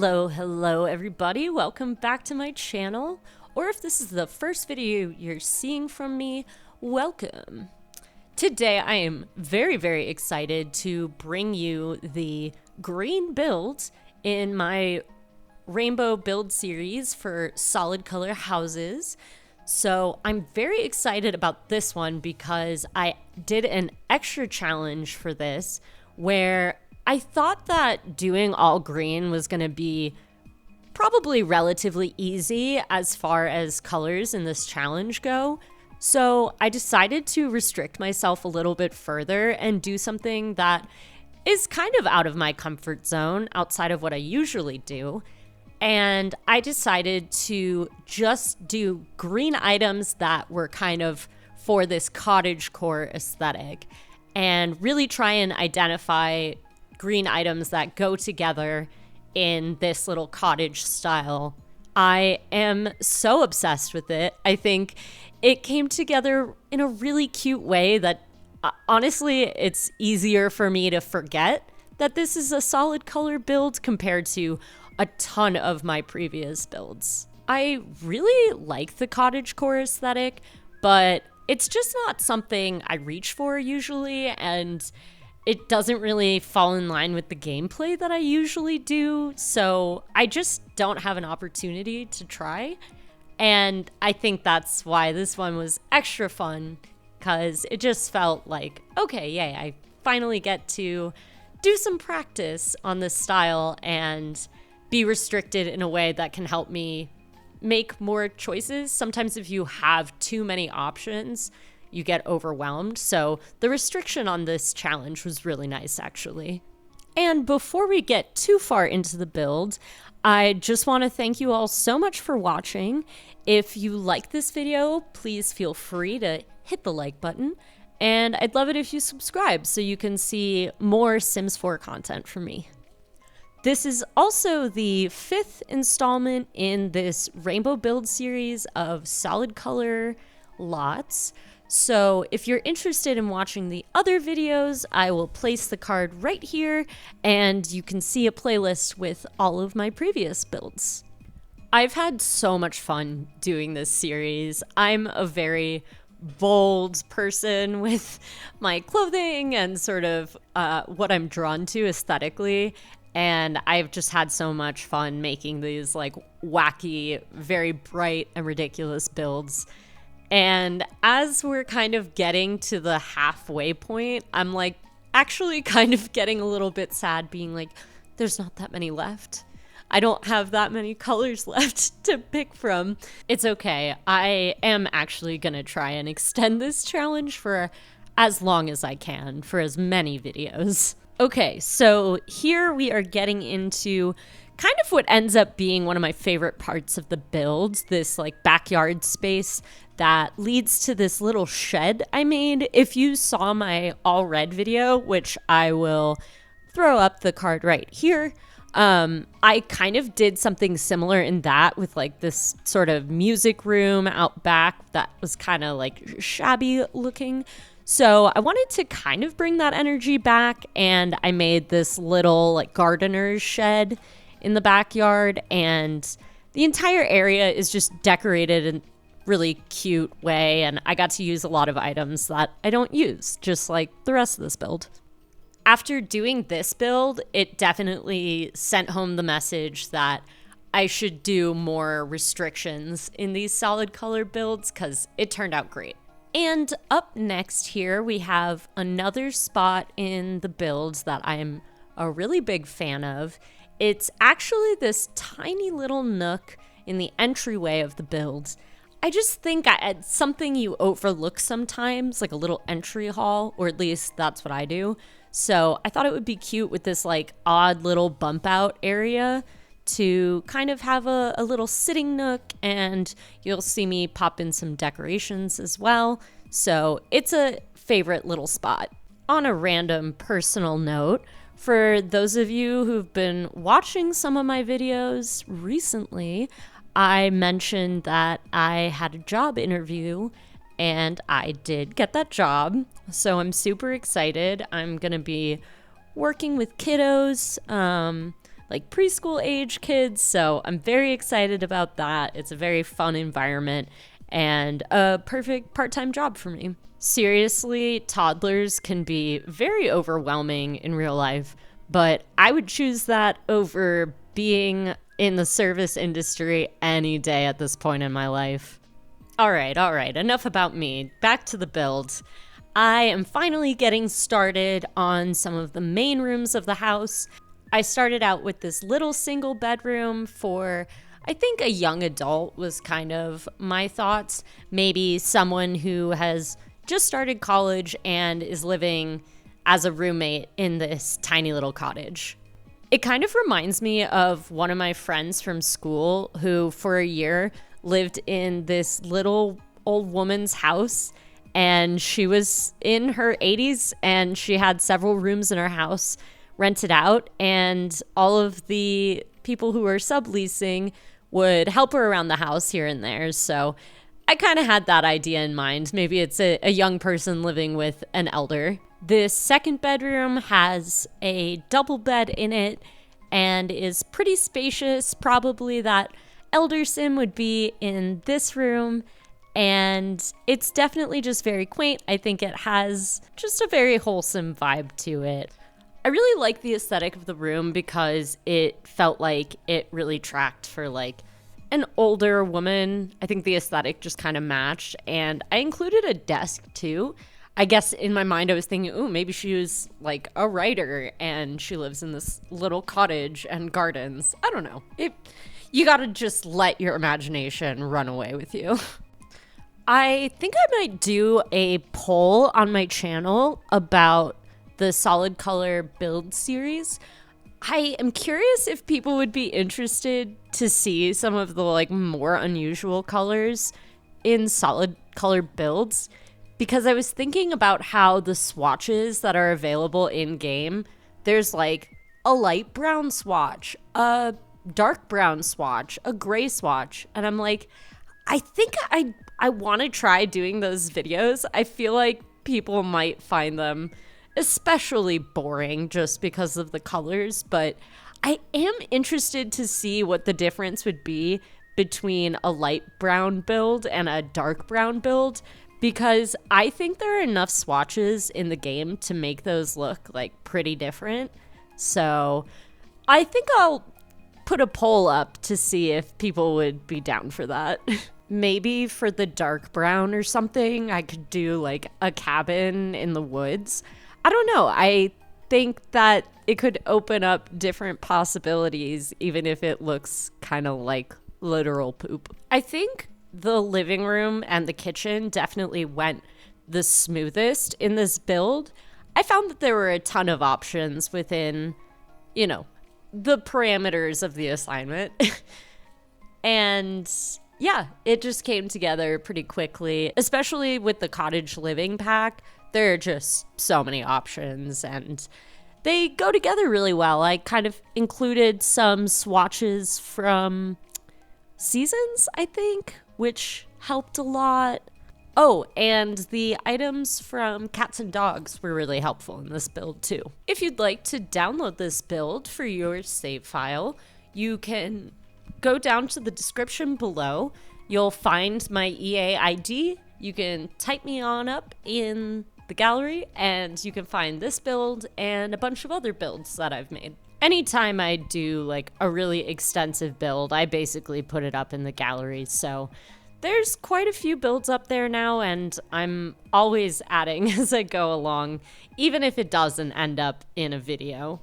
Hello everybody. Welcome back to my channel. Or if this is the first video you're seeing from me, welcome. Today I am very excited to bring you the green build in my rainbow build series for solid color houses. So I'm very excited about this one because I did an extra challenge for this where I thought that doing all green was going to be probably relatively easy as far as colors in this challenge go. So I decided to restrict myself a little bit further and do something that is kind of out of my comfort zone outside of what I usually do. And I decided to just do green items that were kind of for this cottage core aesthetic and really try and identify green items that go together in this little cottage style. I am so obsessed with it. I think it came together in a really cute way that honestly, it's easier for me to forget that this is a solid color build compared to a ton of my previous builds. I really like the cottage core aesthetic, but it's just not something I reach for usually, and it doesn't really fall in line with the gameplay that I usually do, so I just don't have an opportunity to try. And I think that's why this one was extra fun, because it just felt like, okay, yay, I finally get to do some practice on this style and be restricted in a way that can help me make more choices. Sometimes if you have too many options, you get overwhelmed. So the restriction on this challenge was really nice, actually. And before we get too far into the build, I just want to thank you all so much for watching. If you like this video, please feel free to hit the like button. And I'd love it if you subscribe so you can see more Sims 4 content from me. This is also the 5th installment in this rainbow build series of solid color lots. So if you're interested in watching the other videos, I will place the card right here and you can see a playlist with all of my previous builds. I've had so much fun doing this series. I'm a very bold person with my clothing and sort of what I'm drawn to aesthetically. And I've just had so much fun making these like wacky, very bright and ridiculous builds. And as we're kind of getting to the halfway point, I'm like actually kind of getting a little bit sad being like, there's not that many left. I don't have that many colors left to pick from. It's okay. I am actually going to try and extend this challenge for as long as I can, for as many videos. Okay, so here we are getting into kind of what ends up being one of my favorite parts of the build, this like backyard space that leads to this little shed I made. If you saw my all red video, which I will throw up the card right here, I kind of did something similar in that with like this sort of music room out back that was kind of like shabby looking. So I wanted to kind of bring that energy back, and I made this little like gardener's shed in the backyard, and the entire area is just decorated in a really cute way, and I got to use a lot of items that I don't use, just like the rest of this build. After doing this build, it definitely sent home the message that I should do more restrictions in these solid color builds because it turned out great. And up next here, we have another spot in the builds that I'm a really big fan of. It's actually this tiny little nook in the entryway of the build. I just think it's something you overlook sometimes, like a little entry hall, or at least that's what I do. So I thought it would be cute with this like odd little bump out area to kind of have a little sitting nook, and you'll see me pop in some decorations as well. So it's a favorite little spot. On a random personal note, for those of you who've been watching some of my videos recently, I mentioned that I had a job interview and I did get that job. So I'm super excited. I'm going to be working with kiddos. like preschool age kids. So I'm very excited about that. It's a very fun environment and a perfect part-time job for me. Seriously, toddlers can be very overwhelming in real life, but I would choose that over being in the service industry any day at this point in my life. All right, enough about me. Back to the build. I am finally getting started on some of the main rooms of the house. I started out with this little single bedroom for, I think, a young adult was kind of my thoughts. Maybe someone who has just started college and is living as a roommate in this tiny little cottage. It kind of reminds me of one of my friends from school who for a year lived in this little old woman's house, and she was in her 80s and she had several rooms in her house rented out, and all of the people who were subleasing would help her around the house here and there. So I kind of had that idea in mind. Maybe it's a young person living with an elder. This second bedroom has a double bed in it and is pretty spacious. Probably that elder sim would be in this room, and it's definitely just very quaint. I think it has just a very wholesome vibe to it. I really like the aesthetic of the room because it felt like it really tracked for like an older woman. I think the aesthetic just kind of matched, and I included a desk too. I guess in my mind I was thinking, ooh, maybe she was like a writer and she lives in this little cottage and gardens. I don't know. You gotta just let your imagination run away with you. I think I might do a poll on my channel about the solid color build series. I am curious if people would be interested to see some of the like more unusual colors in solid color builds, because I was thinking about how the swatches that are available in game, there's like a light brown swatch, a dark brown swatch, a gray swatch, and I'm like, I think I want to try doing those videos. I feel like people might find them especially boring just because of the colors, but I am interested to see what the difference would be between a light brown build and a dark brown build, because I think there are enough swatches in the game to make those look like pretty different. So I think I'll put a poll up to see if people would be down for that. Maybe for the dark brown or something, I could do like a cabin in the woods. I don't know. I think that it could open up different possibilities, even if it looks kind of like literal poop. I think the living room and the kitchen definitely went the smoothest in this build. I found that there were a ton of options within, you know, the parameters of the assignment. And yeah, it just came together pretty quickly, especially with the cottage living pack. There are just so many options and they go together really well. I kind of included some swatches from Seasons, I think, which helped a lot. Oh, and the items from Cats and Dogs were really helpful in this build too. If you'd like to download this build for your save file, you can go down to the description below. You'll find my EA ID. You can type me on up in the gallery and you can find this build and a bunch of other builds that I've made. Anytime I do like a really extensive build, I basically put it up in the gallery. So there's quite a few builds up there now, and I'm always adding as I go along, even if it doesn't end up in a video.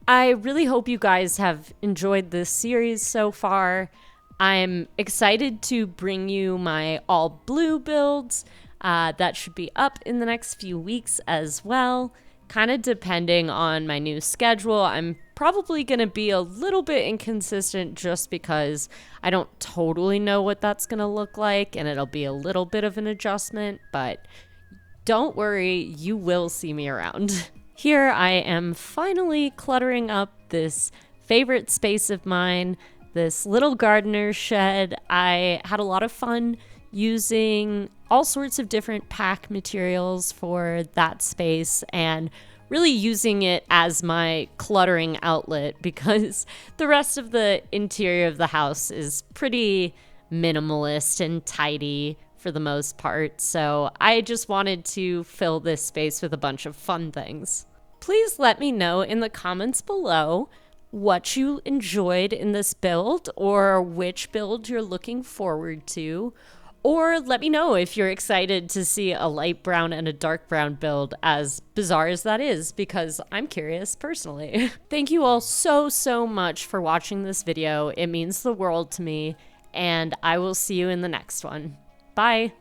I really hope you guys have enjoyed this series so far. I'm excited to bring you my all blue builds. That should be up in the next few weeks as well. Kind of depending on my new schedule. I'm probably going to be a little bit inconsistent just because I don't totally know what that's going to look like, and it'll be a little bit of an adjustment, but don't worry, you will see me around. Here I am finally cluttering up this favorite space of mine, this little gardener shed. I had a lot of fun using all sorts of different pack materials for that space and really using it as my cluttering outlet because the rest of the interior of the house is pretty minimalist and tidy for the most part. So I just wanted to fill this space with a bunch of fun things. Please let me know in the comments below what you enjoyed in this build or which build you're looking forward to. Or let me know if you're excited to see a light brown and a dark brown build, as bizarre as that is, because I'm curious personally. Thank you all so much for watching this video. It means the world to me, and I will see you in the next one. Bye.